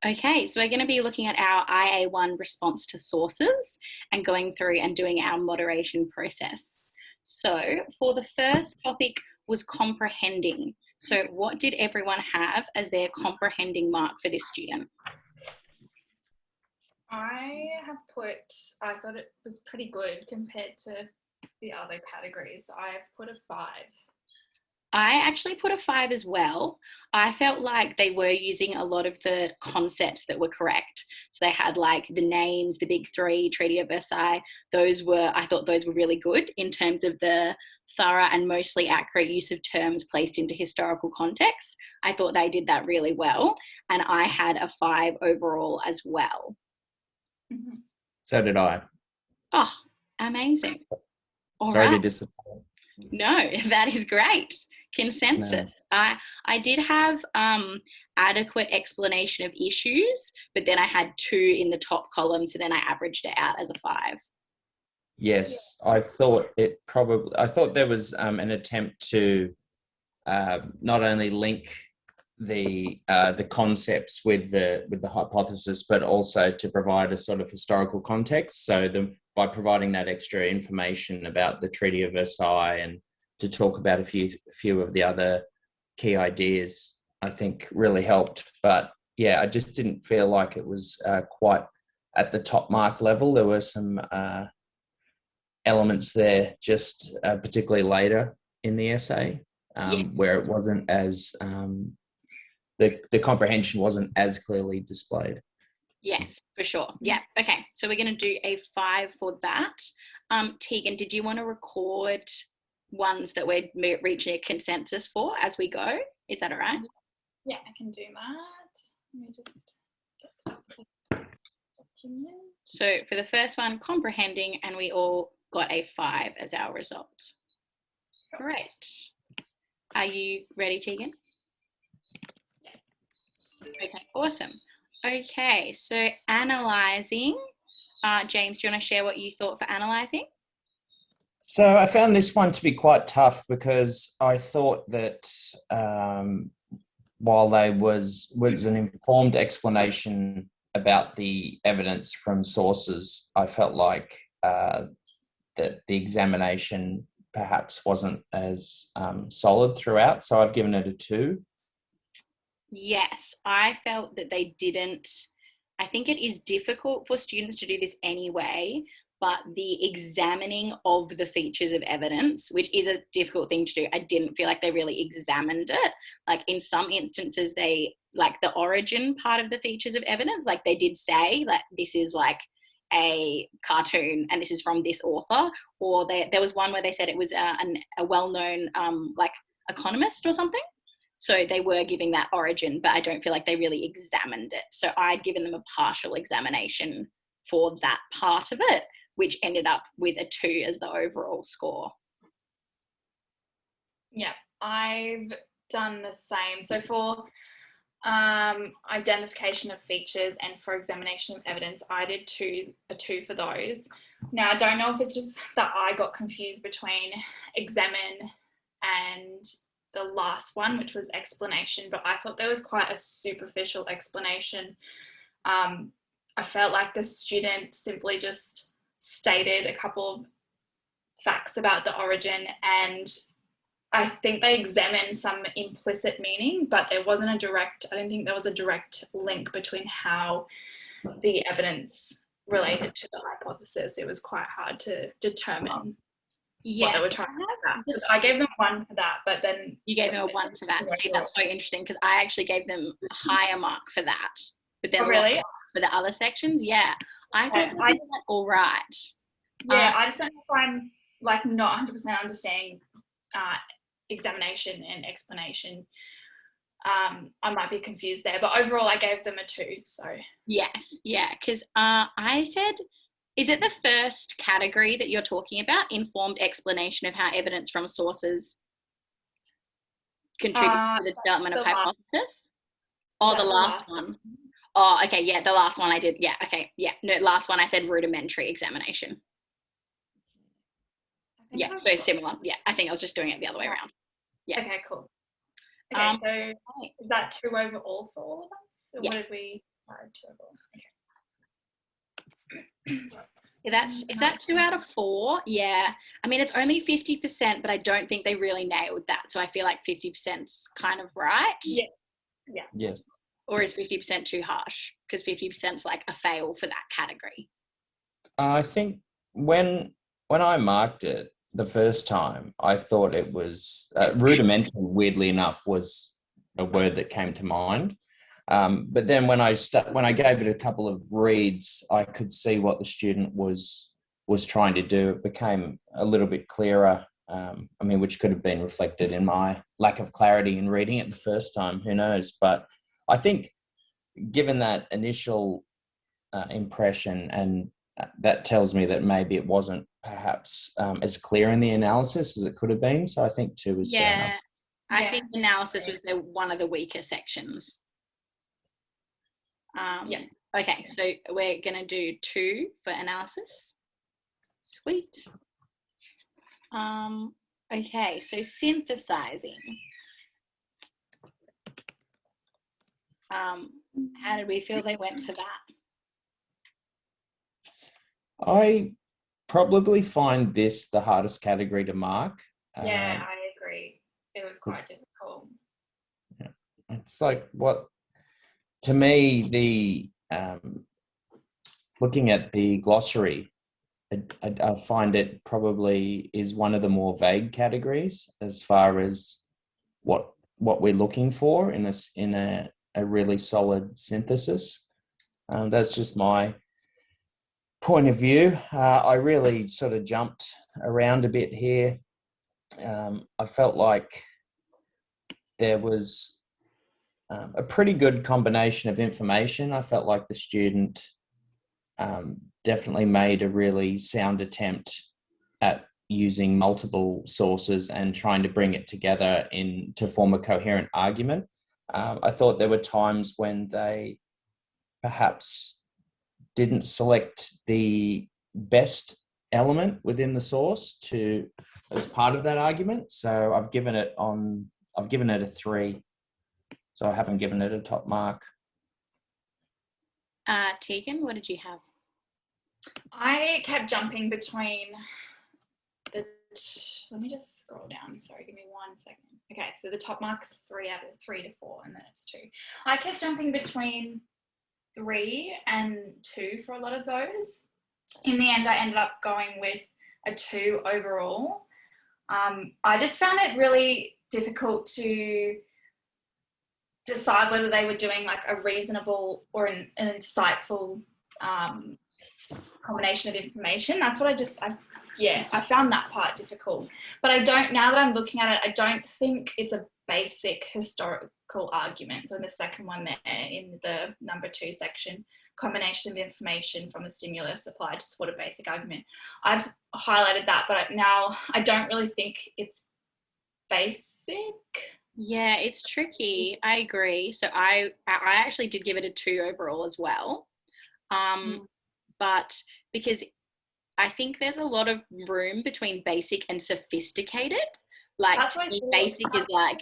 Okay, so we're going to be looking at our IA1 response to sources and going through and doing our moderation process. So for the first topic was comprehending. So what did everyone have as their comprehending mark for this student? I thought it was pretty good compared to the other categories. I've put a 5. I actually put a 5 as well. I felt like they were using a lot of the concepts that were correct. So they had like the names, the big three, Treaty of Versailles. I thought those were really good in terms of the thorough and mostly accurate use of terms placed into historical context. I thought they did that really well. And I had a 5 overall as well. Mm-hmm. So did I. Oh, amazing. All Sorry right. to disappoint. No, that is great. Consensus. No. I did have adequate explanation of issues, but then I had 2 in the top column, so then I averaged it out as a 5. Yes, I thought there was an attempt to not only link the concepts with the hypothesis, but also to provide a sort of historical context. So by providing that extra information about the Treaty of Versailles and to talk about a few of the other key ideas, I think really helped. But yeah, I just didn't feel like it was quite at the top mark level. There were some elements there, just particularly later in the essay, where it wasn't as the comprehension wasn't as clearly displayed. Yes, for sure. Yeah. Okay. So we're going to do a 5 for that. Tegan, did you want to record ones that we're reaching a consensus for as we go? Is that all right? Yeah, I can do that. Let me just get document. So for the first one, comprehending, and we all got a 5 as our result. Great. Are you ready, Tegan? Yeah. Okay, awesome. Okay, so analysing. James, do you want to share what you thought for analysing? So I found this one to be quite tough because I thought that while there was an informed explanation about the evidence from sources, I felt like that the examination perhaps wasn't as solid throughout. So I've given it a 2. Yes, I felt that they didn't. I think it is difficult for students to do this anyway, but the examining of the features of evidence, which is a difficult thing to do, I didn't feel like they really examined it. Like in some instances, they, like the origin part of the features of evidence, like they did say like this is like a cartoon and this is from this author, or there was one where they said it was a well-known like economist or something. So they were giving that origin, but I don't feel like they really examined it. So I'd given them a partial examination for that part of it, which ended up with a 2 as the overall score. Yeah, I've done the same. So for identification of features and for examination of evidence, I did a 2 for those. Now, I don't know if it's just that I got confused between examine and the last one, which was explanation, but I thought there was quite a superficial explanation. I felt like the student simply just stated a couple of facts about the origin, and I think they examined some implicit meaning, but I don't think there was a direct link between how the evidence related to the hypothesis. It was quite hard to determine what they were trying to do. I gave them 1 for that, but then... You gave them a 1 for that. See, that's so interesting because I actually gave them a higher mark for that. But then really? For the other sections, yeah. I thought they did that all right. Yeah, I just don't know if I'm like not 100% understanding examination and explanation. I might be confused there, but overall I gave them a 2. So yes, yeah, because I said, is it the first category that you're talking about, informed explanation of how evidence from sources contributes to the development of hypothesis? The last one. Oh, okay, yeah, the last one I did. Yeah, okay, yeah. No, last one I said rudimentary examination. Yeah, so similar. Yeah, I think I was just doing it the other way around. Yeah. Okay, cool. Okay, so is that 2 overall for all of us? So what did we decide to overall? Okay. Is that 2 out of 4? Yeah. I mean, it's only 50%, but I don't think they really nailed that. So I feel like 50% is kind of right. Yeah. Yes. Or is 50% too harsh? Because 50% is like a fail for that category. I think when I marked it the first time, I thought it was rudimentary. Weirdly enough, was a word that came to mind. But then when I gave it a couple of reads, I could see what the student was trying to do. It became a little bit clearer. I mean, which could have been reflected in my lack of clarity in reading it the first time. Who knows? But I think, given that initial impression, and that tells me that maybe it wasn't perhaps as clear in the analysis as it could have been. So I think 2 is fair enough. I think analysis was one of the weaker sections. Okay, so we're going to do 2 for analysis. Sweet. Okay, so synthesizing. How did we feel they went for that? I probably find this the hardest category to mark. Yeah, I agree. It was quite difficult. Yeah. It's like, to me, the looking at the glossary, I find it probably is one of the more vague categories as far as what we're looking for in a really solid synthesis. That's just my point of view. I really sort of jumped around a bit here. I felt like there was a pretty good combination of information. I felt like the student definitely made a really sound attempt at using multiple sources and trying to bring it together to form a coherent argument. I thought there were times when they perhaps didn't select the best element within the source as part of that argument. So I've given it a 3. So I haven't given it a top mark. Tegan, what did you have? I kept jumping between let me just scroll down. Sorry, give me 1 second. Okay, so the top mark's 3 out of 3 to 4, and then it's 2. I kept jumping between 3 and 2 for a lot of those. In the end, I ended up going with a 2 overall. I just found it really difficult to decide whether they were doing like a reasonable or an insightful combination of information. That's what I found that part difficult. But now that I'm looking at it, I don't think it's a basic historical argument. So in the second one there, in the number 2 section, combination of information from the stimulus applied to support a basic argument, I've highlighted that, but now I don't really think it's basic. Yeah, it's tricky. I agree. So I actually did give it a 2 overall as well. But because I think there's a lot of room between basic and sophisticated. Like basic is like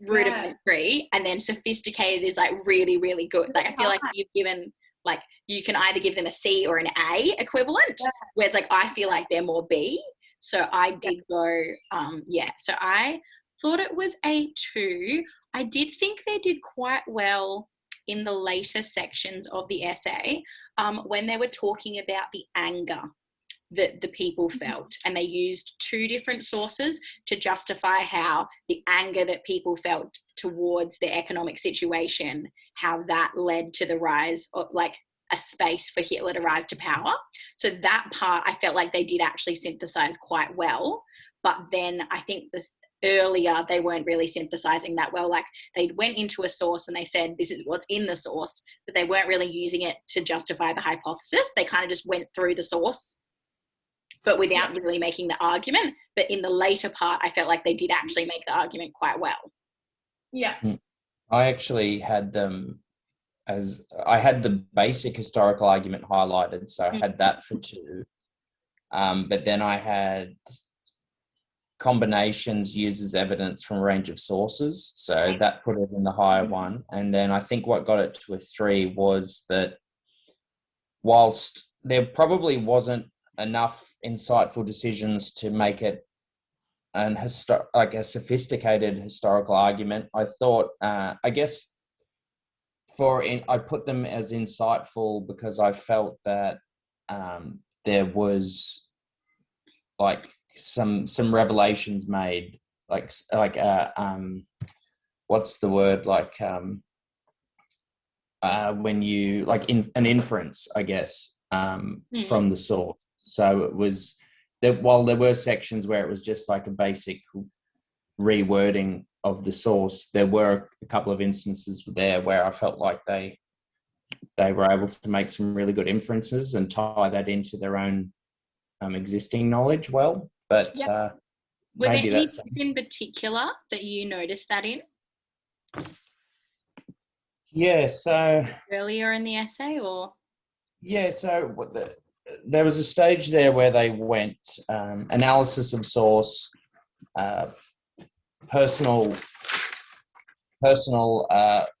rudimentary, and then sophisticated is like really, really good. Like I feel like you've given, like, you can either give them a C or an A equivalent, whereas like I feel like they're more B. So I did go, so I thought it was a 2. I did think they did quite well in the later sections of the essay, when they were talking about the anger that the people felt, and they used 2 different sources to justify how the anger that people felt towards their economic situation, how that led to the rise of like a space for Hitler to rise to power. So that part I felt like they did actually synthesize quite well, but then I think earlier they weren't really synthesizing that well. Like they went into a source and they said this is what's in the source, but they weren't really using it to justify the hypothesis. They kind of just went through the source but without really making the argument. But in the later part I felt like they did actually make the argument quite well. I actually had them I had the basic historical argument highlighted, so I had that for 2, but then I had combinations uses evidence from a range of sources. So that put it in the higher one. And then I think what got it to a 3 was that whilst there probably wasn't enough insightful decisions to make it like a sophisticated historical argument, I thought, I guess I put them as insightful because I felt that there was like some revelations made, what's the word, when you like an inference, I guess, from the source. So it was that while there were sections where it was just like a basic rewording of the source, there were a couple of instances there where I felt like they were able to make some really good inferences and tie that into their own existing knowledge well. But were there maybe that's anything in particular that you noticed that in? Yeah, so Earlier in the essay, or? Yeah, so there was a stage there where they went analysis of source, personal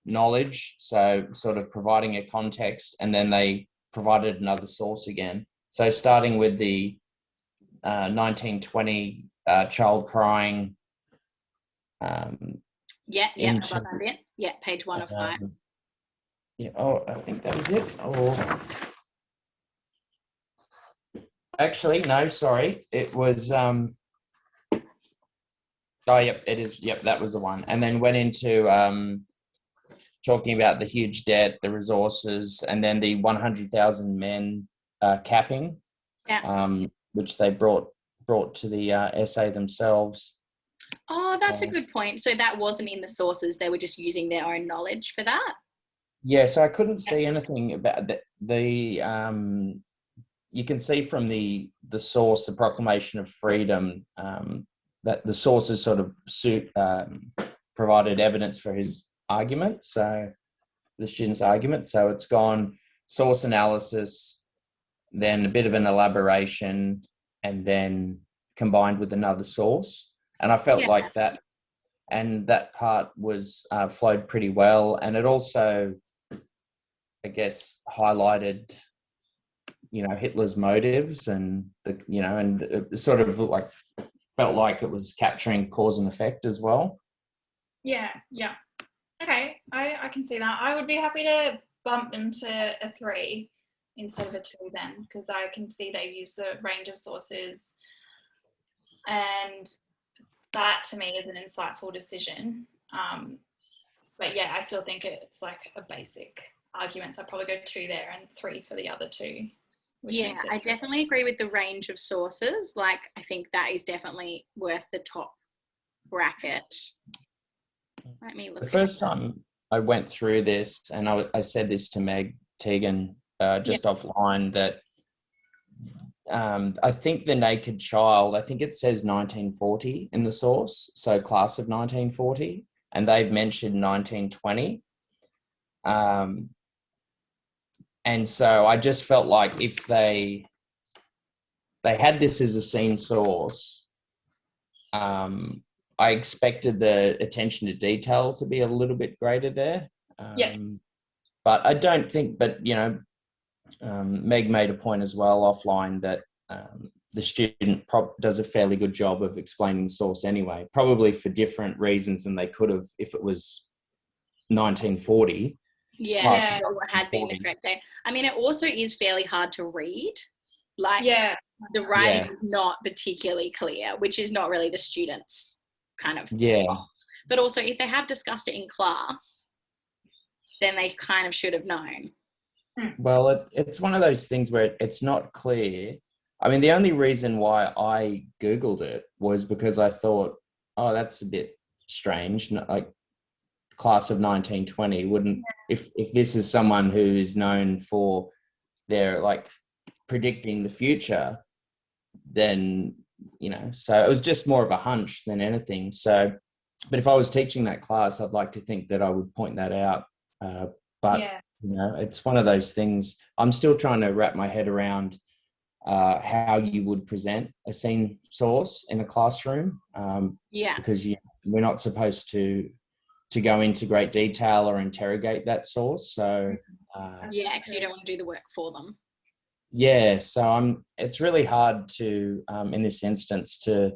knowledge, so sort of providing a context, and then they provided another source again. So starting with the 1920 child crying. Yeah, I got that bit. Yeah, page 1 of 5. Yeah, I think that was it. Or actually, no, sorry, it was. Oh, yep, it is. Yep, that was the one. And then went into talking about the huge debt, the resources, and then the 100,000 men capping, which they brought to the essay themselves. Oh, that's a good point. So that wasn't in the sources; they were just using their own knowledge for that. Yeah, so I couldn't see anything about the you can see from the source, the Proclamation of Freedom, that the sources sort of provided evidence for his argument, so the student's argument. So it's gone source analysis, then a bit of an elaboration, and then combined with another source. And I felt like that, and that part was flowed pretty well. And it also, I guess, highlighted, Hitler's motives, and and it sort of like felt like it was capturing cause and effect as well. Yeah. Okay, I can see that. I would be happy to bump them to a 3 instead of a 2 then, because I can see they've used the range of sources, and that to me is an insightful decision. But yeah, I still think it's like a basic argument, so I'd probably go 2 there and 3 for the other 2. Yeah, I definitely agree with the range of sources. Like, I think that is definitely worth the top bracket. Let me look. The first time I went through this, and I said this to Meg Tegan just offline, that I think the naked child, I think it says 1940 in the source, so class of 1940, and they've mentioned 1920. And so I just felt like if they had this as a scene source, I expected the attention to detail to be a little bit greater there. But I don't think, Meg made a point as well offline that the student does a fairly good job of explaining the source anyway, probably for different reasons than they could have if it was 1940. Yeah, what had been the correct date. I mean, it also is fairly hard to read. Like, the writing is not particularly clear, which is not really the students' kind of fault. But also, if they have discussed it in class, then they kind of should have known. Well, it's one of those things where it's not clear. I mean, the only reason why I Googled it was because I thought, oh, that's a bit strange. Like, class of 1920 wouldn't, if this is someone who is known for their like predicting the future, then so it was just more of a hunch than anything. So, but if I was teaching that class, I'd like to think that I would point that out, but it's one of those things. I'm still trying to wrap my head around how you would present a scene source in a classroom, because we're not supposed to go into great detail or interrogate that source. So because you don't want to do the work for them. Yeah, so it's really hard to, in this instance, to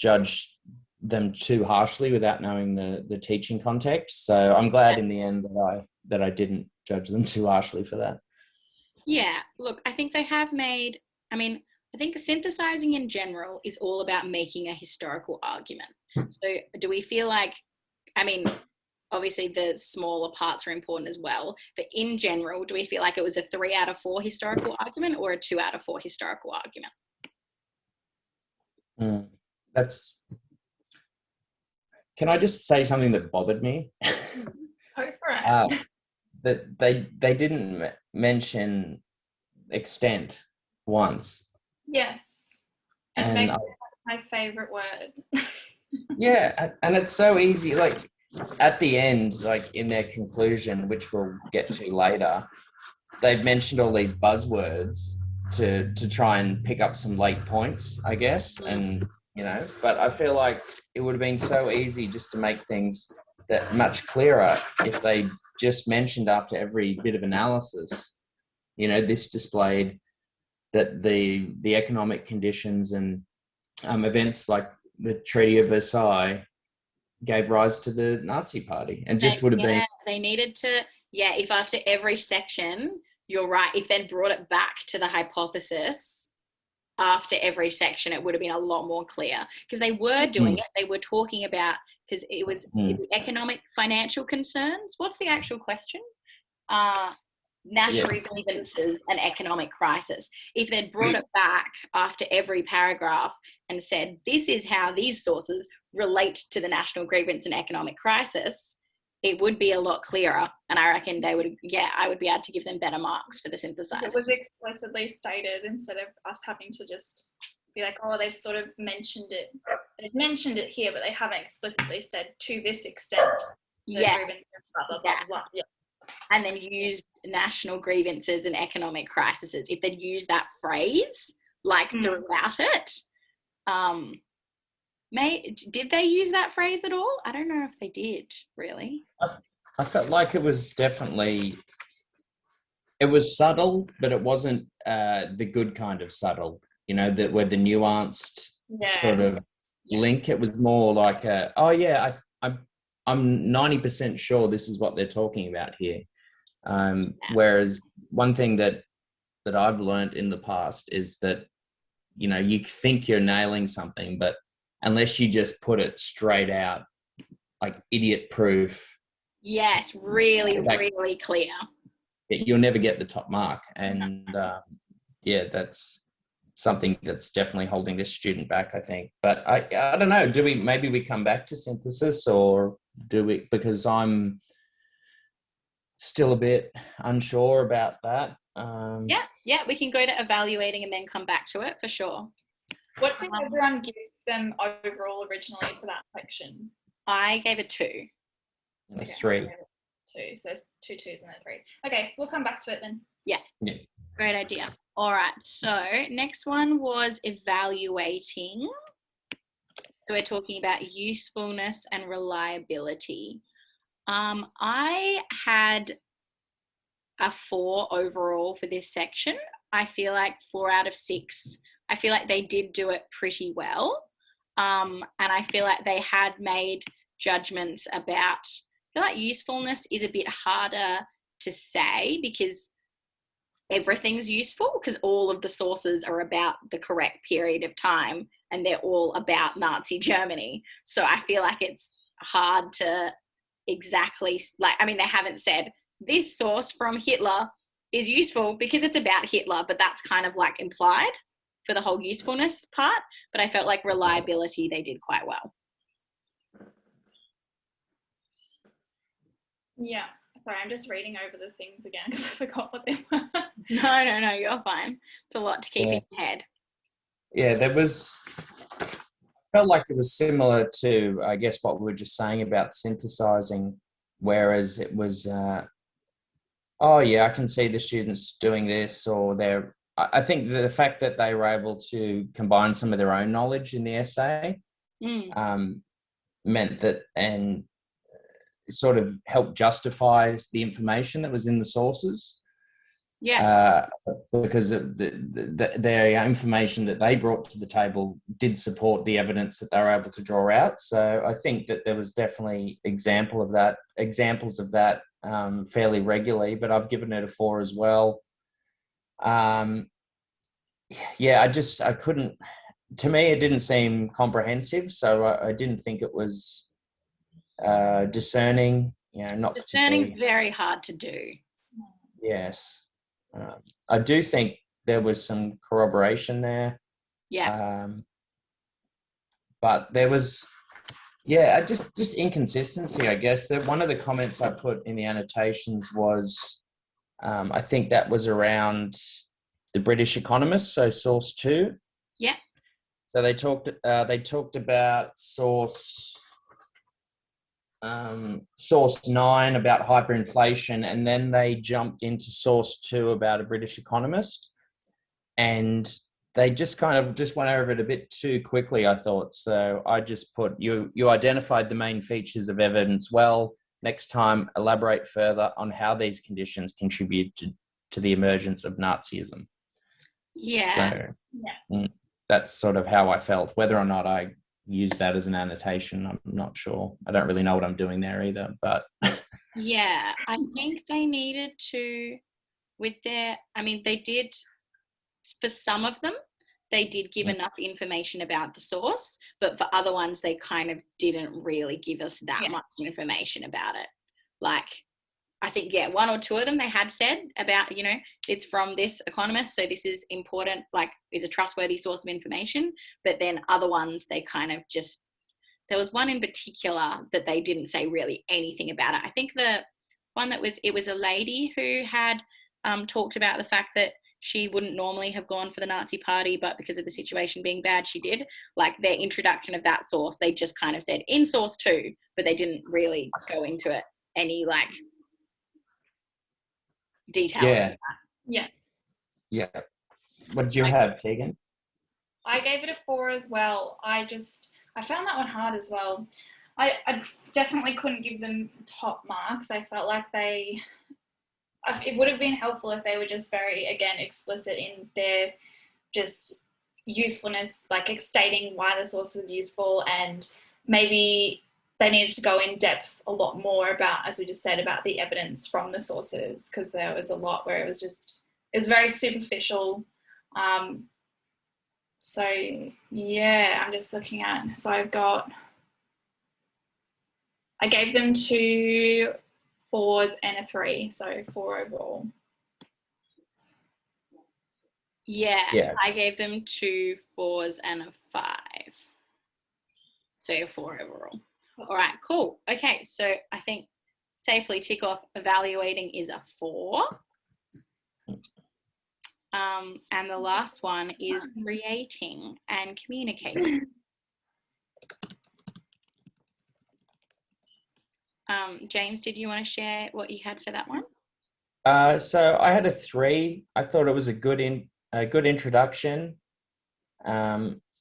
judge them too harshly without knowing the teaching context. So I'm glad in the end that I didn't judge them too harshly for that. Yeah, look, I think they have made, I think synthesizing in general is all about making a historical argument. So do we feel like, obviously the smaller parts are important as well, but in general, do we feel like it was a 3 out of 4 historical argument or a 2 out of 4 historical argument? Can I just say something that bothered me? Go for it. That they didn't mention extent once. Yes. And my favorite word. Yeah, and it's so easy. Like at the end, like in their conclusion, which we'll get to later, they've mentioned all these buzzwords to try and pick up some late points, I guess. And but I feel like it would have been so easy just to make things that much clearer if they just mentioned after every bit of analysis, this displayed that the economic conditions and events like the Treaty of Versailles gave rise to the Nazi Party, and just would have been. They needed to, if after every section, you're right, if they'd brought it back to the hypothesis after every section, it would have been a lot more clear, because they were doing it. They were talking about, because it was the economic financial concerns. What's the actual question? National grievances and economic crisis. If they'd brought it back after every paragraph and said, this is how these sources relate to the national grievance and economic crisis, it would be a lot clearer. And I reckon I would be able to give them better marks for the synthesizer. It was explicitly stated instead of us having to just be like, oh, they've sort of mentioned it. They've mentioned it here, but they haven't explicitly said to this extent. Yes. Blah, blah, blah, blah. Yeah. And then used national grievances and economic crises. If they'd used that phrase throughout it, did they use that phrase at all? I don't know if they did, really. I felt like it was definitely, it was subtle, but it wasn't the good kind of subtle, that where the nuanced sort of link. It was more like I'm 90% sure this is what they're talking about here. Whereas one thing that I've learned in the past is that, you think you're nailing something, but unless you just put it straight out, like idiot proof. Yes, really, really clear. You'll never get the top mark. And that's something that's definitely holding this student back, I think. But I don't know, maybe we come back to synthesis, or do we, because I'm still a bit unsure about that. We can go to evaluating and then come back to it for sure. What did everyone give them overall originally for that section? I gave it 2. And 3. 2, so 2 2s and a 3. Okay, we'll come back to it then. Yeah. Great idea. All right, so next one was evaluating. So we're talking about usefulness and reliability. I had a 4 overall for this section. I feel like 4 out of 6. I feel like they did do it pretty well. And I feel like they had made judgments about, I feel like usefulness is a bit harder to say because everything's useful, because all of the sources are about the correct period of time and they're all about Nazi Germany. So I feel like it's hard to exactly, they haven't said this source from Hitler is useful because it's about Hitler, but that's kind of like implied for the whole usefulness part. But I felt like reliability, they did quite well. Yeah. Sorry, I'm just reading over the things again because I forgot what they were. No, you're fine. It's a lot to keep in your head. Yeah, felt like it was similar to, I guess, what we were just saying about synthesizing, whereas it was, I can see the students doing this, or they're I think the fact that they were able to combine some of their own knowledge in the essay meant that, and sort of helped justify the information that was in the sources. Because of the information that they brought to the table did support the evidence that they were able to draw out. So I think that there was definitely examples of that fairly regularly, but I've given it a 4 as well. I couldn't, to me, it didn't seem comprehensive, so I didn't think it was discerning, not discerning's particularly. very hard to do. Yes. I do think there was some corroboration there. But there was, just inconsistency, I guess. That one of the comments I put in the annotations was, I think that was around the British Economist, so source 2. Yeah. So they talked about source 9 about hyperinflation, and then they jumped into source 2 about a British economist, and they just went over it a bit too quickly, I thought. So I just put, you identified the main features of evidence well. Next time, elaborate further on how these conditions contribute to the emergence of Nazism. That's sort of how I felt. Whether or not I use that as an annotation, I'm not sure. I don't really know what I'm doing there either, but I think they needed to, they did, for some of them they did give enough information about the source, but for other ones they kind of didn't really give us that much information about it. Like, I think, one or two of them they had said about, it's from this economist, so this is important, like, it's a trustworthy source of information. But then other ones, they kind of just, there was one in particular that they didn't say really anything about it. I think the one it was a lady who had talked about the fact that she wouldn't normally have gone for the Nazi party, but because of the situation being bad, she did. Like, their introduction of that source, they just kind of said in source 2, but they didn't really go into it any, like, detail. What did you have, Tegan? I gave it a 4 as well. I found that one hard as well. I definitely couldn't give them top marks. I felt like it would have been helpful if they were just very, again, explicit in their just usefulness, like stating why the source was useful, and maybe they needed to go in depth a lot more about, as we just said, about the evidence from the sources, because there was a lot where it was very superficial. I'm just looking at, so I gave them 2 4s and a 3, so 4 overall. I gave them 2 4s and a 5, so 4 overall. All right, cool. Okay, so I think safely tick off evaluating is a 4. And the last one is creating and communicating. James, did you want to share what you had for that one? So I had a 3. I thought it was a good introduction.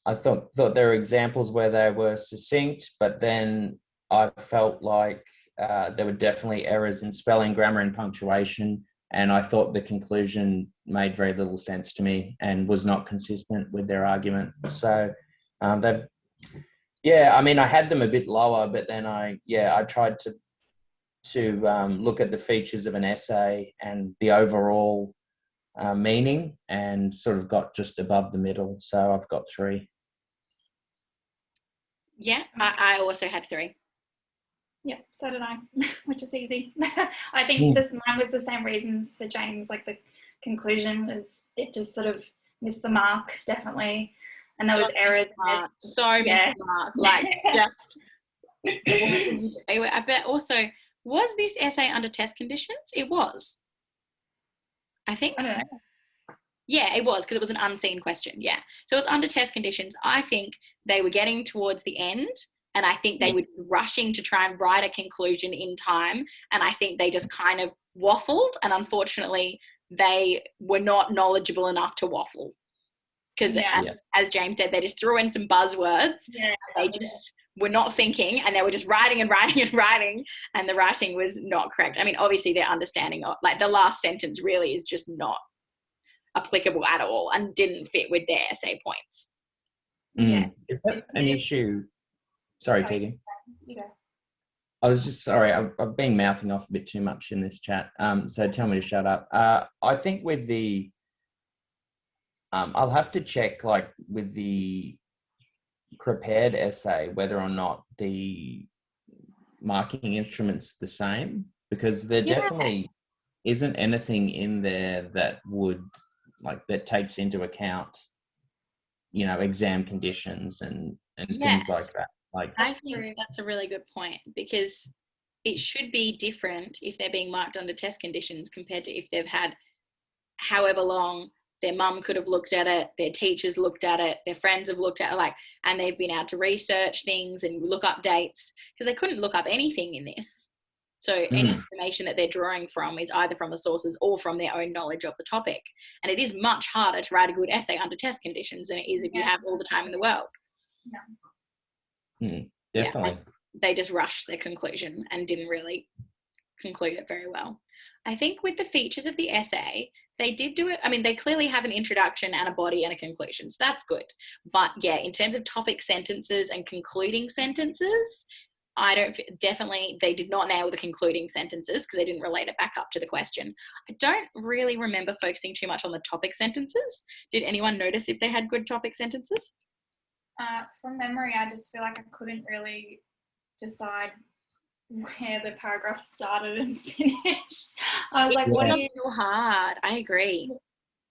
I thought there were examples where they were succinct, but then I felt like there were definitely errors in spelling, grammar, and punctuation. And I thought the conclusion made very little sense to me and was not consistent with their argument. So I had them a bit lower, but then I tried to look at the features of an essay and the overall meaning, and sort of got just above the middle. So I've got 3. Yeah, I also had 3. Yeah, so did I, which is easy. I think mine was the same reasons for James. Like, the conclusion was, it just sort of missed the mark, definitely. And there was errors. Missed the mark. Like, just, I bet also, was this essay under test conditions? It was. I think. I don't know. Yeah, it was, because it was an unseen question. Yeah. So it was under test conditions. I think they were getting towards the end, and I think they were rushing to try and write a conclusion in time. And I think they just kind of waffled. And unfortunately, they were not knowledgeable enough to waffle. Because as James said, they just threw in some buzzwords. Yeah, they just were not thinking, and they were just writing and writing and writing, and the writing was not correct. I mean, obviously their understanding of, like, the last sentence really is just not applicable at all and didn't fit with their essay points. Yeah. Is that an issue? Sorry, Tegan. You go. I was just sorry. I've been mouthing off a bit too much in this chat. So tell me to shut up. I think with the, I'll have to check, like, with the prepared essay, whether or not the marking instrument's the same, because there definitely isn't anything in there that would, like, that takes into account, you know, exam conditions and things like that. Like, I think that's a really good point, because it should be different if they're being marked under test conditions compared to if they've had however long their mum could have looked at it, their teachers looked at it, their friends have looked at it, like, and they've been able to research things and look up dates, because they couldn't look up anything in this. So any information that they're drawing from is either from the sources or from their own knowledge of the topic. And it is much harder to write a good essay under test conditions than it is if you have all the time in the world. Definitely. They just rushed their conclusion and didn't really conclude it very well. I think with the features of the essay, they did do it. I mean, they clearly have an introduction and a body and a conclusion, so that's good. But yeah, in terms of topic sentences and concluding sentences, they did not nail the concluding sentences because they didn't relate it back up to the question. I don't really remember focusing too much on the topic sentences. Did anyone notice if they had good topic sentences? From memory, I just feel like I couldn't really decide where the paragraph started and finished. I was like, what are you? So hard. I agree.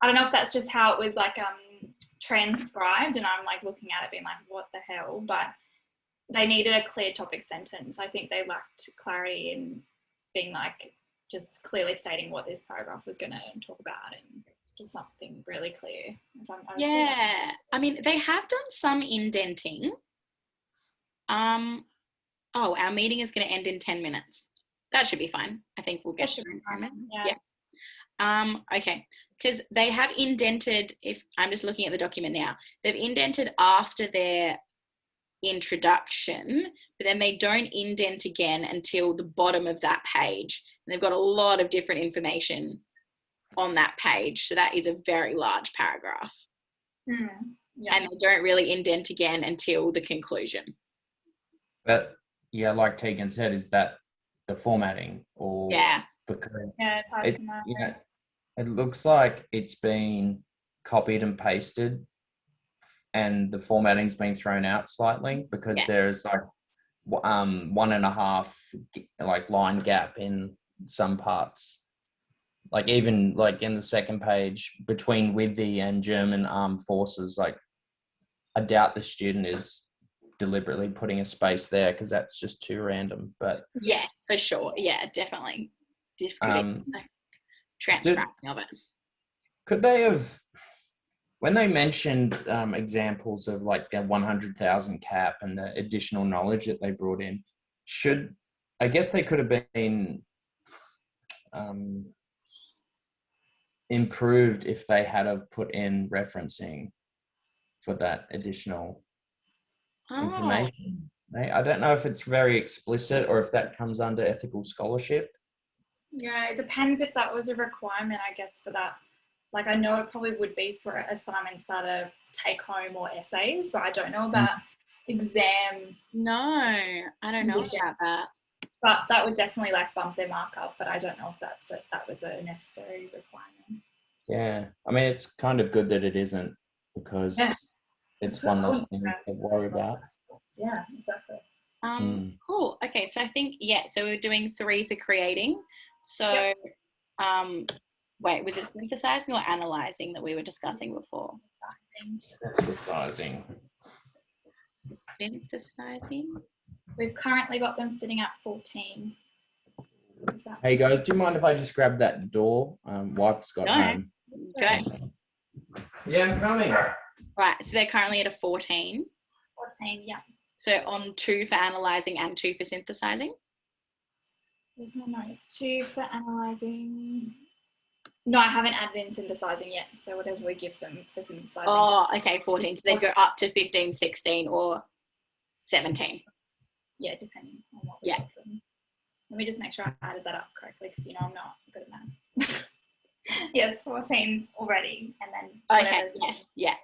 I don't know if that's just how it was, like, transcribed, and I'm like looking at it being like, what the hell? But they needed a clear topic sentence. I think they lacked clarity in being, like, just clearly stating what this paragraph was going to talk about, and just something really clear. Yeah, I mean, they have done some indenting. Oh, our meeting is going to end in 10 minutes. That should be fine. I think we'll get through in 10 minutes. Yeah. Okay, because they have indented, if I'm just looking at the document now, they've indented after their introduction, but then they don't indent again until the bottom of that page. And they've got a lot of different information on that page. So that is a very large paragraph. And they don't really indent again until the conclusion. But yeah, like Tegan said, is that the formatting, or because it looks like it's been copied and pasted, and the formatting's been thrown out slightly because there's like 1.5 like line gap in some parts. Like, even like in the second page between with the and German armed forces, like, I doubt the student is deliberately putting a space there because that's just too random. But yeah, for sure. Yeah, definitely. Transcribing of it. Could they have, when they mentioned examples of like a 100,000 cap and the additional knowledge that they brought in, I guess they could have been improved if they had have put in referencing for that additional information. I don't know if it's very explicit or if that comes under ethical scholarship. Yeah, it depends if that was a requirement, I guess, for that. Like, I know it probably would be for assignments that are take home or essays, but I don't know about exam. No, I don't know about that. But that would definitely, like, bump their mark up, but I don't know if that was a necessary requirement. Yeah, I mean, it's kind of good that it isn't, because it's one less thing to worry about. Yeah, exactly. Cool. Okay, so I think, so we're doing 3 for creating. So, wait, was it synthesizing or analyzing that we were discussing before? Synthesizing. We've currently got them sitting at 14. Hey guys, do you mind if I just grab that door? Wife's got home. Go. Yeah, I'm coming. Right, so they're currently at a 14. 14, yeah. So on 2 for analysing and 2 for synthesising? There's my notes. 2 for analysing. No, I haven't added in synthesizing yet. So whatever we give them for synthesizing. Oh, okay, 14. So they'd go up to 15, 16 or 17. Yeah, depending on what we Yeah. give them. Let me just make sure I added that up correctly because, I'm not good at math. Yes, 14 already. And then Okay, yes, yeah.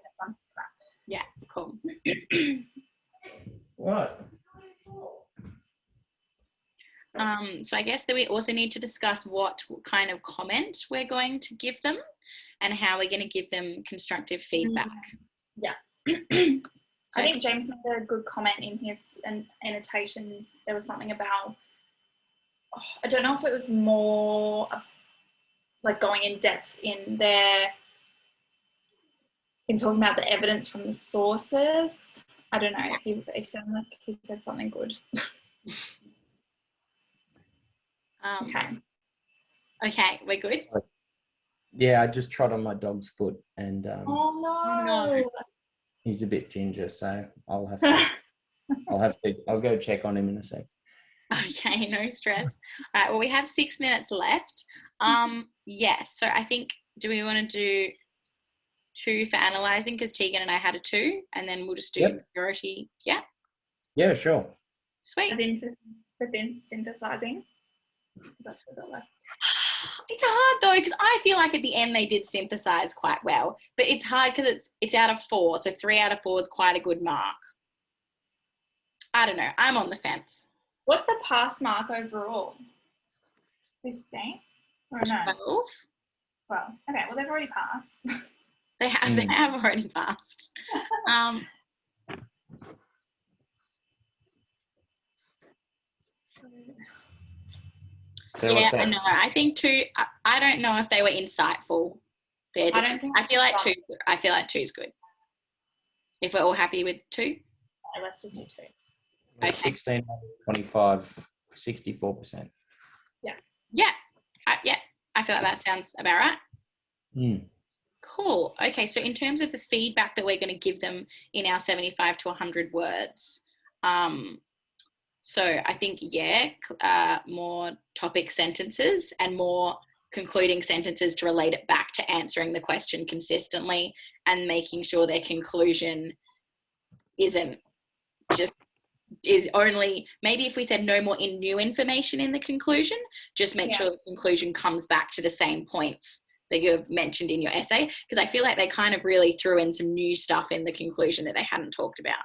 Yeah, cool. What? So I guess that we also need to discuss what kind of comment we're going to give them and how we're going to give them constructive feedback. Yeah. So I think James made a good comment in his annotations. There was something about, I don't know if it was more like going in depth in talking about the evidence from the sources. I don't know. He sounded like he said something good. Okay, we're good. Yeah, I just trod on my dog's foot, and Oh no. he's a bit ginger, so I'll go check on him in a sec. Okay, no stress. All right, well, we have 6 minutes left. Yes, so I think, do we want to do 2 for analysing, because Tegan and I had a 2, and then we'll just do majority. Yeah? Yeah, sure. Sweet. As in for synthesizing? That's what they're like. It's hard though, because I feel like at the end they did synthesize quite well, but it's hard because it's out of 4, so 3 out of 4 is quite a good mark. I don't know. I'm on the fence. What's the pass mark overall? 15? Or no? 12. Well, okay. Well, they've already passed. They have already passed. So yeah, what's that? I know. I think 2. I don't know if they were insightful. I feel like 2. I feel like 2 is good. If we're all happy with 2. Okay, let's just do 2. Okay. 16 out of 25, 64%. Yeah. Yeah. Yeah. I feel like that sounds about right. Cool. Okay, so in terms of the feedback that we're going to give them in our 75 to 100 words, so I think, more topic sentences and more concluding sentences to relate it back to answering the question consistently and making sure their conclusion is only, maybe if we said no more new information in the conclusion, just make sure the conclusion comes back to the same points that you've mentioned in your essay, because I feel like they kind of really threw in some new stuff in the conclusion that they hadn't talked about.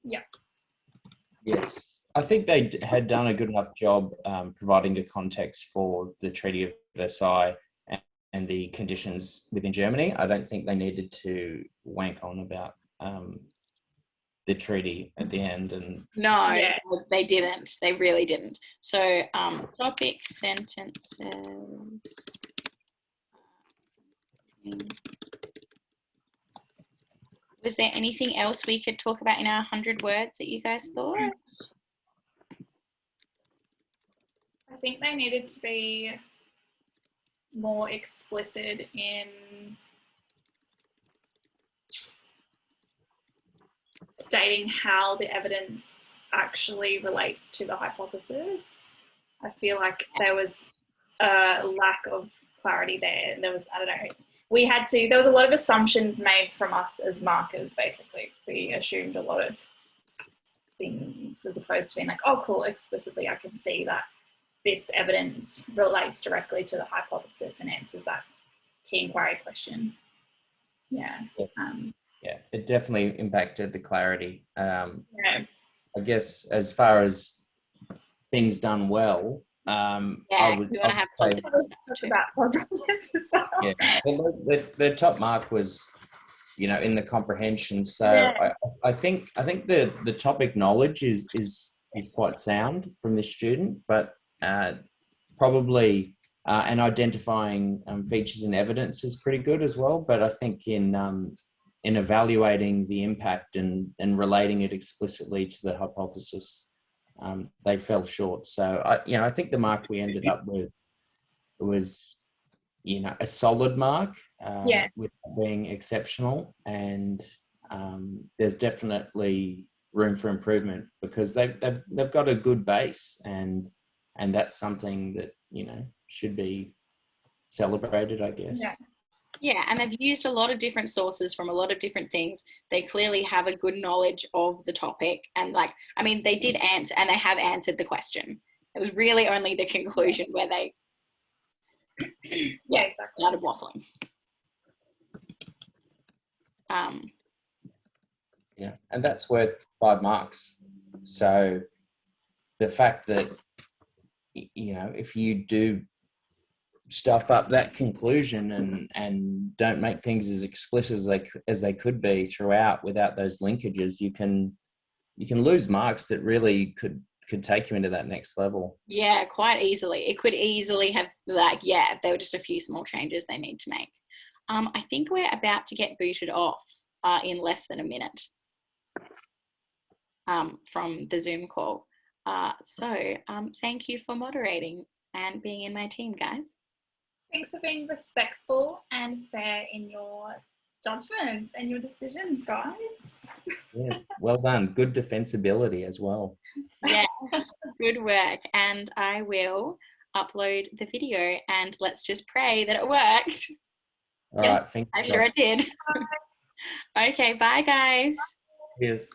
Yeah. Yes. I think they had done a good enough job providing a context for the Treaty of Versailles and the conditions within Germany. I don't think they needed to wank on about the treaty at the end. And no, they didn't. They really didn't. So topic sentences. Was there anything else we could talk about in our 100 words that you guys thought? I think they needed to be more explicit in stating how the evidence actually relates to the hypothesis. I feel like there was a lack of clarity there. There was, I don't know, there was a lot of assumptions made from us as markers, basically. We assumed a lot of things as opposed to being like, oh, cool, explicitly I can see that this evidence relates directly to the hypothesis and answers that key inquiry question. Yeah. Yeah, it definitely impacted the clarity. I guess as far as things done well, I would we want to have positive stuff too. About positives as well. Yeah, well, the top mark was, in the comprehension. So I think the topic knowledge is quite sound from this student, but probably and identifying features and evidence is pretty good as well. But I think in evaluating the impact and relating it explicitly to the hypothesis, they fell short. So I think the mark we ended up with was a solid mark, with being exceptional, and there's definitely room for improvement because they've got a good base, and that's something that should be celebrated, I guess. Yeah. Yeah, and they've used a lot of different sources from a lot of different things. They clearly have a good knowledge of the topic. And they did answer, and they have answered the question. It was really only the conclusion where they Yeah, exactly. started waffling. Yeah, and that's worth 5 marks. So the fact that, if you do stuff up that conclusion and don't make things as explicit as they could be throughout without those linkages, you can lose marks that really could take you into that next level. Yeah, quite easily. It could easily have there were just a few small changes they need to make. I think we're about to get booted off in less than a minute from the Zoom call. So thank you for moderating and being in my team, guys. Thanks for being respectful and fair in your judgments and your decisions, guys. Yes, well done. Good defensibility as well. Yes, good work. And I will upload the video, and let's just pray that it worked. All right, thank you. I sure did. Okay, bye, guys. Cheers.